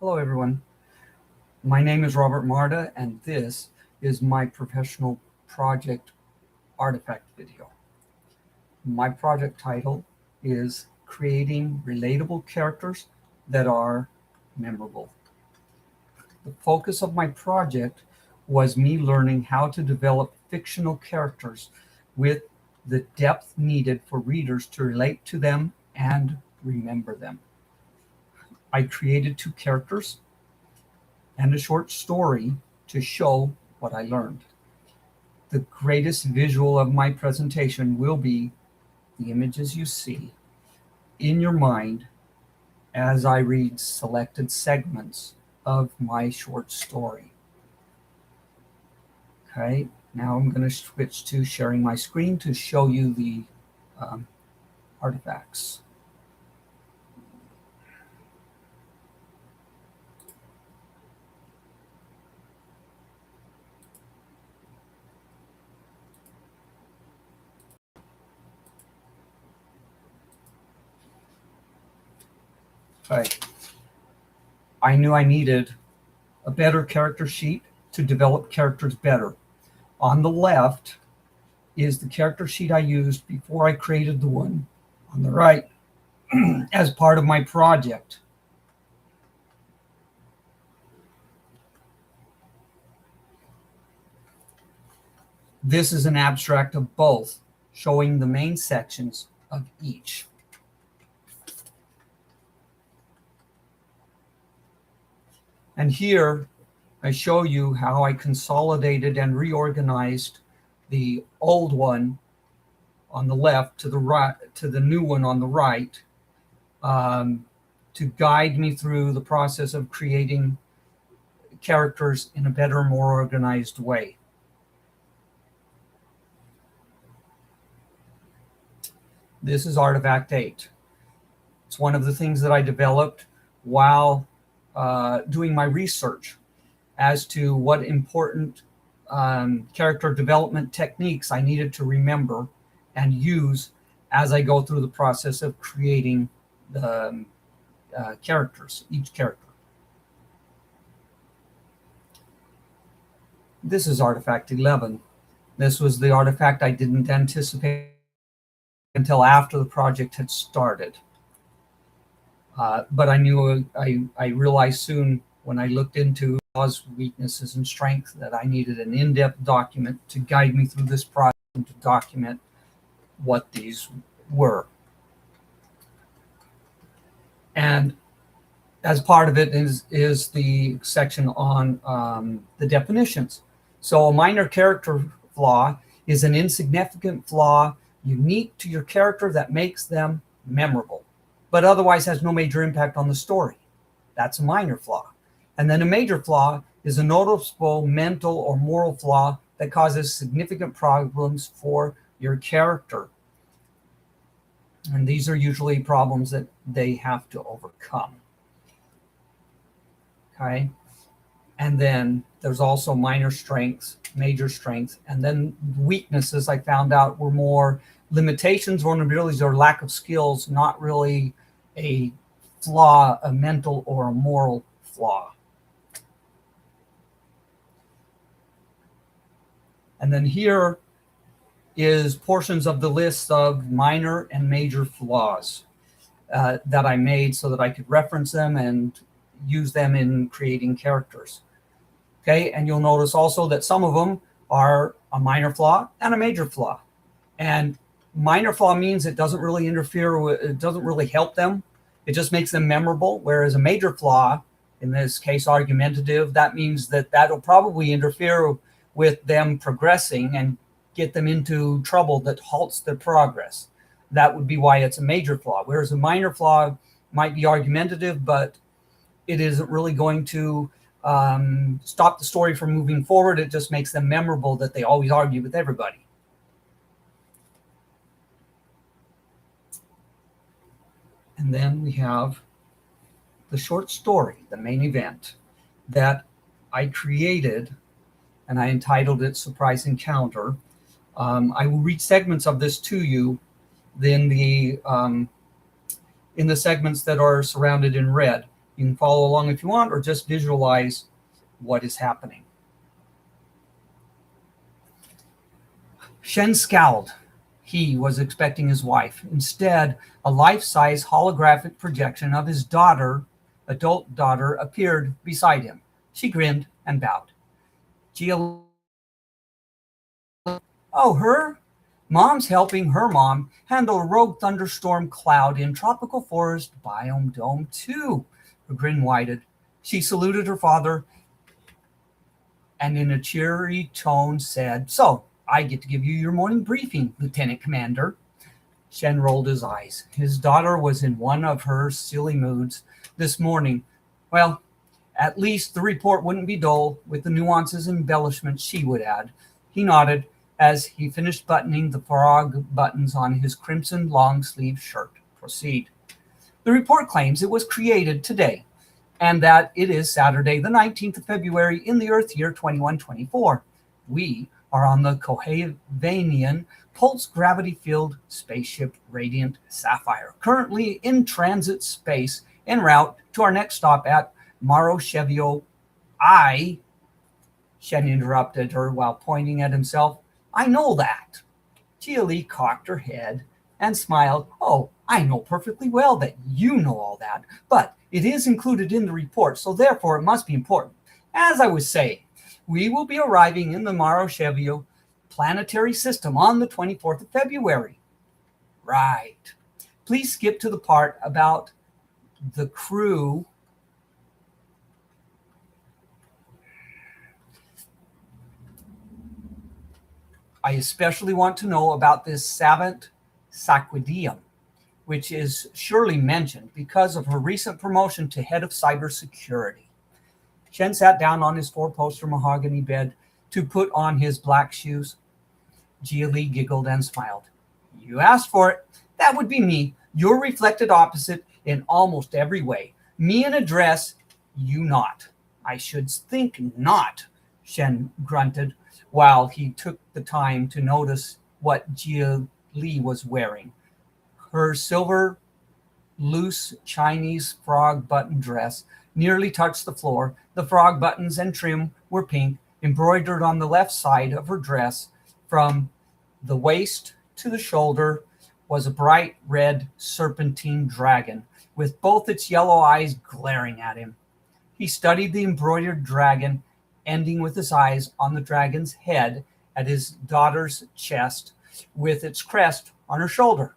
Hello everyone, my name is Robert Marta and this is my professional project artifact video. My project title is Creating Relatable Characters that are Memorable. The focus of my project was me learning how to develop fictional characters with the depth needed for readers to relate to them and remember them. I created 2 characters and a short story to show what I learned. The greatest visual of my presentation will be the images you see in your mind as I read selected segments of my short story. Okay, now I'm going to switch to sharing my screen to show you the artifacts. Okay. I knew I needed a better character sheet to develop characters better. On the left is the character sheet I used before I created the one on the right as part of my project. This is an abstract of both, showing the main sections of each. And here I show you how I consolidated and reorganized the old one on the left to the right, to the new one on the right, to guide me through the process of creating characters in a better, more organized way. This is Artifact 8. It's one of the things that I developed while doing my research as to what important character development techniques I needed to remember and use as I go through the process of creating the characters, each character. This is Artifact 11. This was the artifact I didn't anticipate until after the project had started. But I knew, I realized soon when I looked into flaws, weaknesses, and strengths that I needed an in-depth document to guide me through this process and to document what these were. And as part of it is the section on the definitions. So a minor character flaw is an insignificant flaw unique to your character that makes them memorable, but otherwise has no major impact on the story. That's a minor flaw. And then a major flaw is a noticeable mental or moral flaw that causes significant problems for your character. And these are usually problems that they have to overcome. Okay. And then there's also minor strengths, major strengths, and then weaknesses I found out were more limitations, vulnerabilities, or lack of skills, not really a flaw, a mental or a moral flaw. And then here is portions of the list of minor and major flaws that I made so that I could reference them and use them in creating characters. Okay, and you'll notice also that some of them are a minor flaw and a major flaw. And minor flaw means it doesn't really interfere with, it doesn't really help them. It just makes them memorable. Whereas a major flaw, in this case argumentative, that means that that'll probably interfere with them progressing and get them into trouble that halts their progress. That would be why it's a major flaw. Whereas a minor flaw might be argumentative, but it isn't really going to stop the story from moving forward. It just makes them memorable that they always argue with everybody. And then we have the short story, the main event, that I created, and I entitled it Surprise Encounter. I will read segments of this to you in the segments that are surrounded in red. You can follow along if you want, or just visualize what is happening. Shen scowled. He was expecting his wife. Instead, a life-size holographic projection of his adult daughter, appeared beside him. She grinned and bowed. Gia, oh, her? Mom's helping her mom handle a rogue thunderstorm cloud in tropical forest biome dome 2. Her grin widened. She saluted her father and in a cheery tone said, so, I get to give you your morning briefing, Lieutenant Commander. Shen rolled his eyes. His daughter was in one of her silly moods this morning. Well, at least the report wouldn't be dull with the nuances and embellishments she would add. He nodded as he finished buttoning the frog buttons on his crimson long-sleeved shirt. Proceed. The report claims it was created today, and that it is Saturday, the 19th of February in the Earth year 2124. We are on the Kohavanian Pulse Gravity Field spaceship Radiant Sapphire, currently in transit space en route to our next stop at Maroshevio. Shen interrupted her while pointing at himself. I know that. Gia Lee cocked her head and smiled. Oh, I know perfectly well that you know all that, but it is included in the report, so therefore it must be important. As I was saying, we will be arriving in the Maroshevio planetary system on the 24th of February. Right. Please skip to the part about the crew. I especially want to know about this Savant Saquidium, which is surely mentioned because of her recent promotion to head of cybersecurity. Shen sat down on his four-poster mahogany bed to put on his black shoes. Gia Lee giggled and smiled. You asked for it. That would be me, your reflected opposite in almost every way. Me in a dress, you not. I should think not, Shen grunted, while he took the time to notice what Gia Lee was wearing. Her silver, loose Chinese frog button dress nearly touched the floor. The frog buttons and trim were pink, embroidered on the left side of her dress. From the waist to the shoulder was a bright red serpentine dragon, with both its yellow eyes glaring at him. He studied the embroidered dragon, ending with his eyes on the dragon's head at his daughter's chest, with its crest on her shoulder.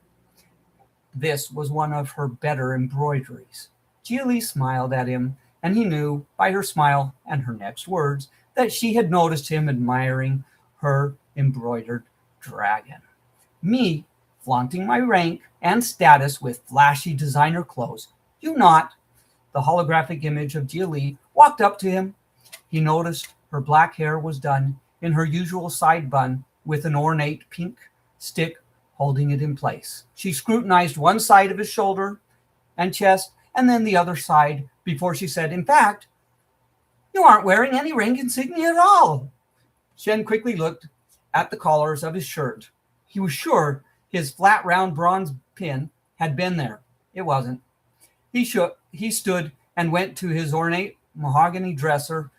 This was one of her better embroideries. Gia Lee smiled at him, and he knew by her smile and her next words that she had noticed him admiring her embroidered dragon. Me, flaunting my rank and status with flashy designer clothes. You not. The holographic image of Gia Lee walked up to him. He noticed her black hair was done in her usual side bun with an ornate pink stick holding it in place. She scrutinized one side of his shoulder and chest and then the other side before she said, in fact, you aren't wearing any rank insignia at all. Shen quickly looked at the collars of his shirt. He was sure his flat round bronze pin had been there. It wasn't. He stood and went to his ornate mahogany dresser.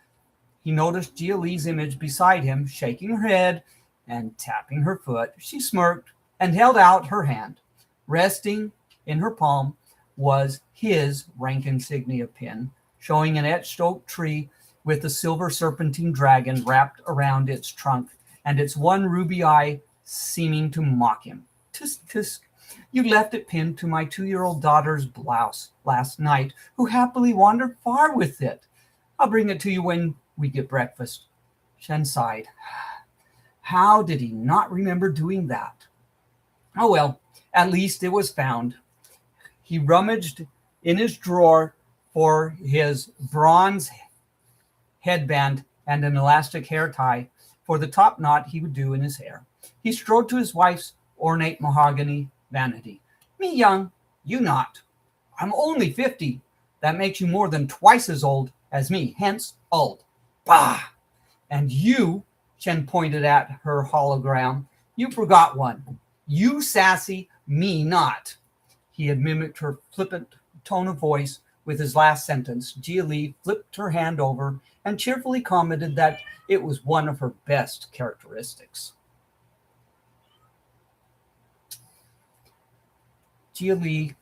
He noticed Gia Lee's image beside him, shaking her head and tapping her foot. She smirked and held out her hand. Resting in her palm was his rank insignia pin, showing an etched oak tree with a silver serpentine dragon wrapped around its trunk and its one ruby eye seeming to mock him. Tisk, tisk. You left it pinned to my 2-year-old daughter's blouse last night, who happily wandered far with it. I'll bring it to you when we get breakfast. Shen sighed. How did he not remember doing that? Oh well, at least it was found. He rummaged in his drawer for his bronze headband and an elastic hair tie for the top knot he would do in his hair. He strode to his wife's ornate mahogany vanity. Me young, you not. I'm only 50. That makes you more than twice as old as me, hence old. Bah! And you, Chen pointed at her hologram, you forgot one. You sassy, me not. He had mimicked her flippant tone of voice with his last sentence, Jia Li flipped her hand over and cheerfully commented that it was one of her best characteristics. Jia Li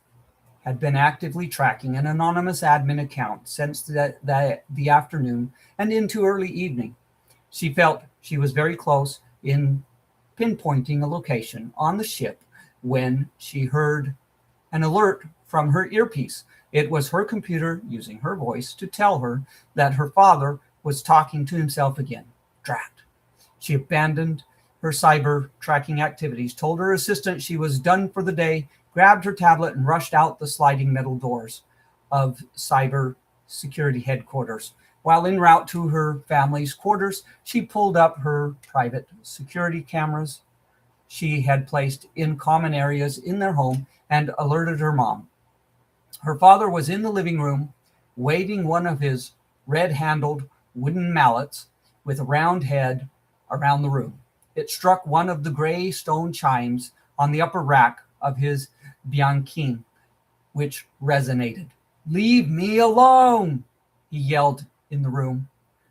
had been actively tracking an anonymous admin account since the afternoon and into early evening. She felt she was very close in pinpointing a location on the ship when she heard an alert from her earpiece. It was her computer using her voice to tell her that her father was talking to himself again. Drat. She abandoned her cyber tracking activities, told her assistant she was done for the day, grabbed her tablet, and rushed out the sliding metal doors of cyber security headquarters. While en route to her family's quarters, she pulled up her private security cameras she had placed in common areas in their home and alerted her mom. Her father was in the living room, waving one of his red-handled wooden mallets with a round head around the room. It struck one of the gray stone chimes on the upper rack of his Bianchine, which resonated. "Leave me alone," he yelled in the room.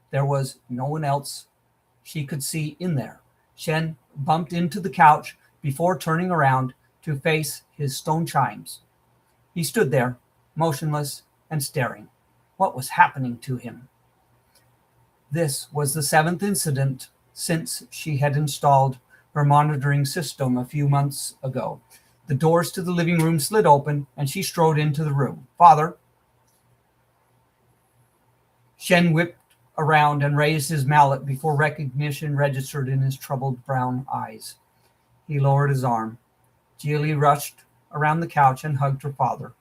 There was no one else she could see in there. Shen bumped into the couch before turning around to face his stone chimes. He stood there, motionless and staring. What was happening to him? This was the 7th incident since she had installed her monitoring system a few months ago. The doors to the living room slid open, and she strode into the room. "Father." Shen whipped around and raised his mallet before recognition registered in his troubled brown eyes. He lowered his arm. Jia Li rushed around the couch and hugged her father.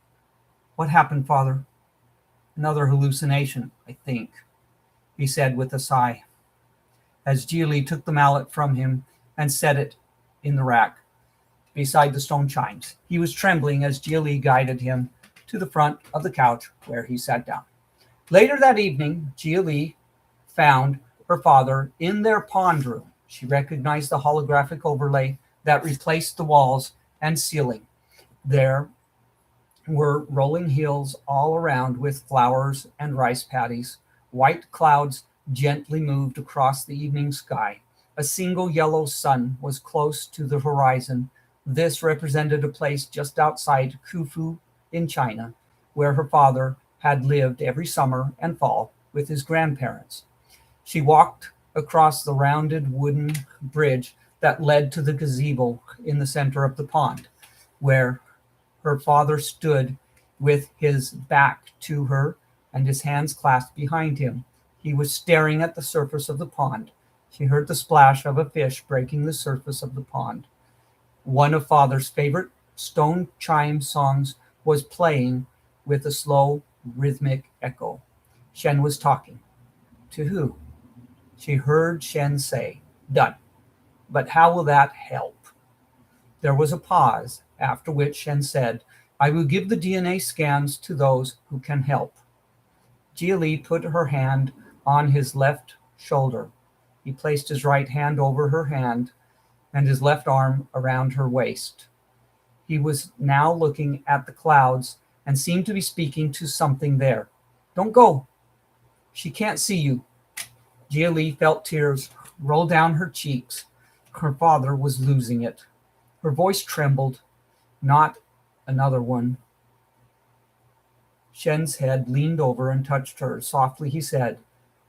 "What happened, Father?" "Another hallucination, I think," he said with a sigh, as Jia Li took the mallet from him and set it in the rack beside the stone chimes. He was trembling as Jia Li guided him to the front of the couch where he sat down. Later that evening, Jia Li found her father in their pond room. She recognized the holographic overlay that replaced the walls and ceiling. There were rolling hills all around with flowers and rice paddies. White clouds gently moved across the evening sky. A single yellow sun was close to the horizon. This represented a place just outside Khufu in China, where her father had lived every summer and fall with his grandparents. She walked across the rounded wooden bridge that led to the gazebo in the center of the pond, where her father stood with his back to her and his hands clasped behind him. He was staring at the surface of the pond. She heard the splash of a fish breaking the surface of the pond. One of Father's favorite stone chime songs was playing with a slow, rhythmic echo. Shen was talking. To who? She heard Shen say, "Done. But how will that help?" There was a pause, after which Shen said, "I will give the DNA scans to those who can help." Jia Li put her hand on his left shoulder. He placed his right hand over her hand and his left arm around her waist. He was now looking at the clouds and seemed to be speaking to something there. "Don't go. She can't see you." Jia Li felt tears roll down her cheeks. Her father was losing it. Her voice trembled. "Not another one." Shen's head leaned over and touched her. Softly he said,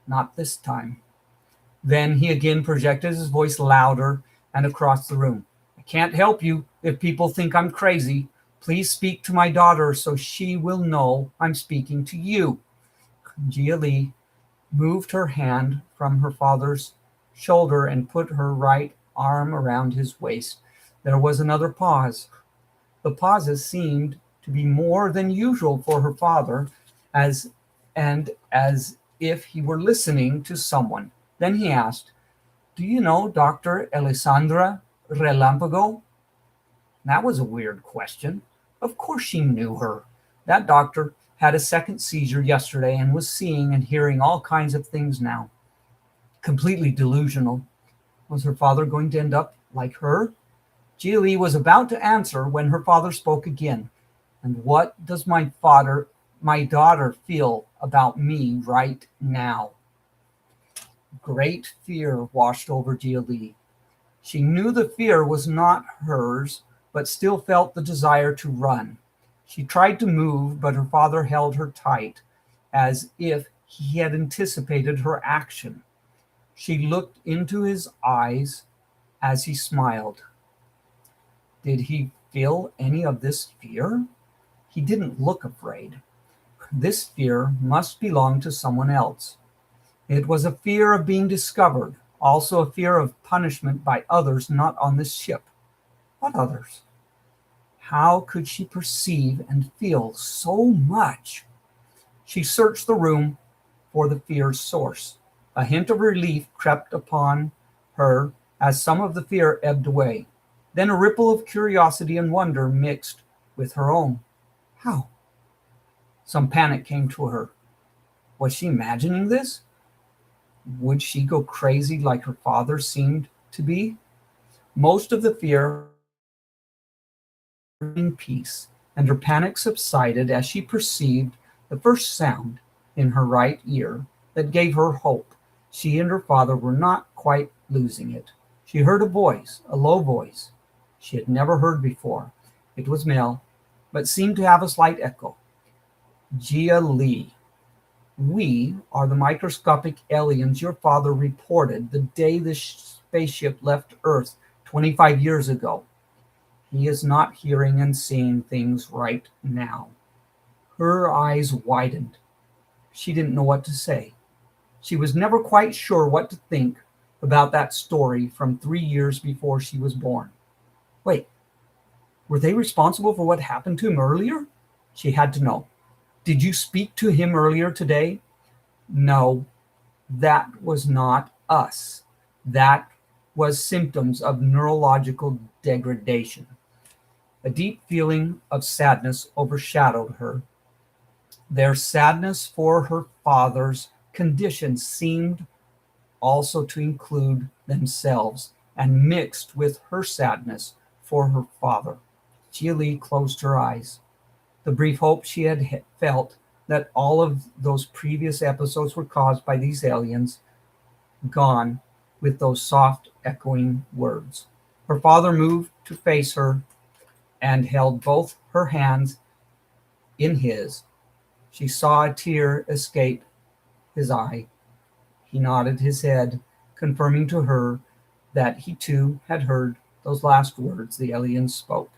"Not this time." Then he again projected his voice louder and across the room. "I can't help you if people think I'm crazy. Please speak to my daughter so she will know I'm speaking to you." Jia Li moved her hand from her father's shoulder and put her right arm around his waist. There was another pause. The pauses seemed to be more than usual for her father, as if he were listening to someone. Then he asked, "Do you know Dr. Alessandra Relampago?" That was a weird question. Of course she knew her. That doctor had a second seizure yesterday and was seeing and hearing all kinds of things now. Completely delusional. Was her father going to end up like her? Jia Li was about to answer when her father spoke again. "And what does my my daughter feel about me right now? Great fear washed over Gia Lee. She knew the fear was not hers, but still felt the desire to run. She tried to move, but her father held her tight, as if he had anticipated her action. She looked into his eyes as he smiled. Did he feel any of this fear? He didn't look afraid. This fear must belong to someone else. It was a fear of being discovered, also a fear of punishment by others not on this ship. What others? How could she perceive and feel so much? She searched the room for the fear's source. A hint of relief crept upon her as some of the fear ebbed away. Then a ripple of curiosity and wonder mixed with her own. How? Some panic came to her. Was she imagining this? Would she go crazy like her father seemed to be? Most of the fear was in peace, and her panic subsided as she perceived the first sound in her right ear that gave her hope. She and her father were not quite losing it. She heard a voice, a low voice she had never heard before. It was male, but seemed to have a slight echo. Gia Lee. We are the microscopic aliens your father reported the day the spaceship left Earth 25 years ago. He is not hearing and seeing things right now. Her eyes widened. She didn't know what to say. She was never quite sure what to think about that story from 3 years before she was born. Wait, were they responsible for what happened to him earlier? She had to know. Did you speak to him earlier today? No, that was not us. That was symptoms of neurological degradation. A deep feeling of sadness overshadowed her. Their sadness for her father's condition seemed also to include themselves and mixed with her sadness for her father. Gia Lee closed her eyes. The brief hope she had felt that all of those previous episodes were caused by these aliens gone with those soft, echoing words. Her father moved to face her and held both her hands in his. She saw a tear escape his eye. He nodded his head, confirming to her that he too had heard those last words the aliens spoke.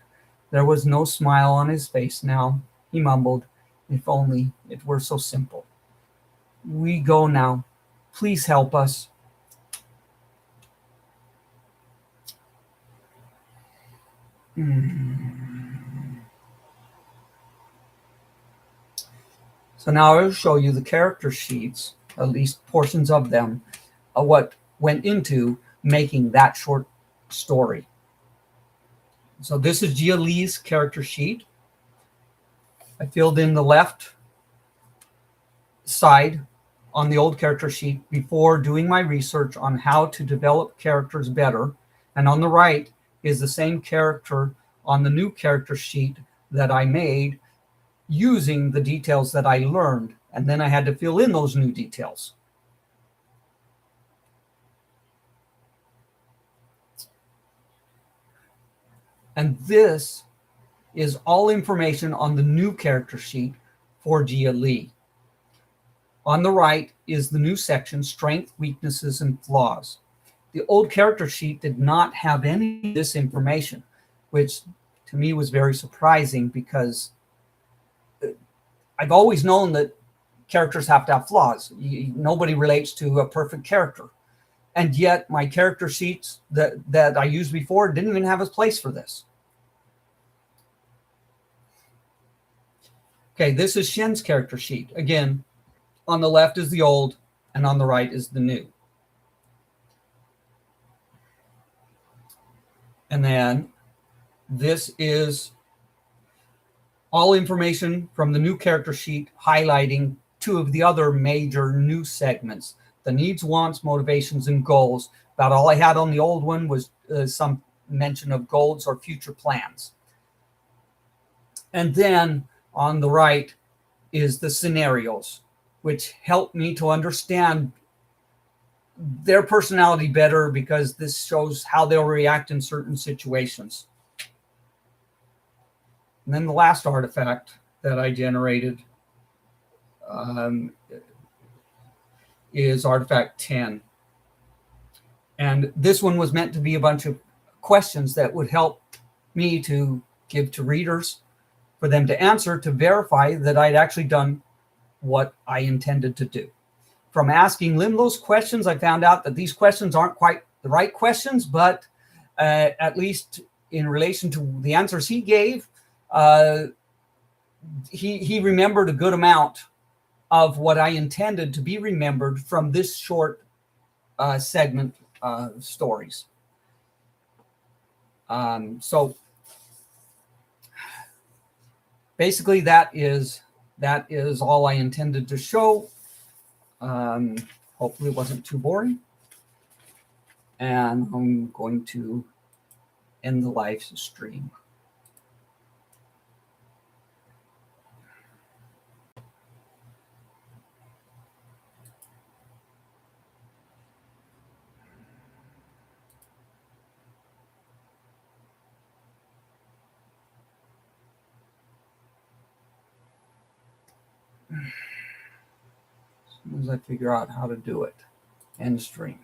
There was no smile on his face now. He mumbled, "If only it were so simple. We go now. Please help us." So now I'll show you the character sheets, at least portions of them, what went into making that short story. So this is Gia Lee's character sheet. I filled in the left side on the old character sheet before doing my research on how to develop characters better. And on the right is the same character on the new character sheet that I made using the details that I learned. And then I had to fill in those new details. And this is all information on the new character sheet for Gia Lee. On the right is the new section, Strength, Weaknesses, and Flaws. The old character sheet did not have any of this information, which to me was very surprising because I've always known that characters have to have flaws. Nobody relates to a perfect character. And yet my character sheets that I used before didn't even have a place for this. Okay, this is Shen's character sheet. Again, on the left is the old, and on the right is the new. And then this is all information from the new character sheet, highlighting two of the other major new segments: the needs, wants, motivations, and goals. About all I had on the old one was some mention of goals or future plans. And then on the right is the scenarios, which help me to understand their personality better because this shows how they'll react in certain situations. And then the last artifact that I generated is artifact 10. And this one was meant to be a bunch of questions that would help me to give to readers for them to answer to verify that I'd actually done what I intended to do. From asking Lim those questions, I found out that these questions aren't quite the right questions, but at least in relation to the answers he gave, he remembered a good amount of what I intended to be remembered from this short segment stories. So basically that is all I intended to show. Hopefully it wasn't too boring. And I'm going to end the live stream. As soon as I figure out how to do it. End stream.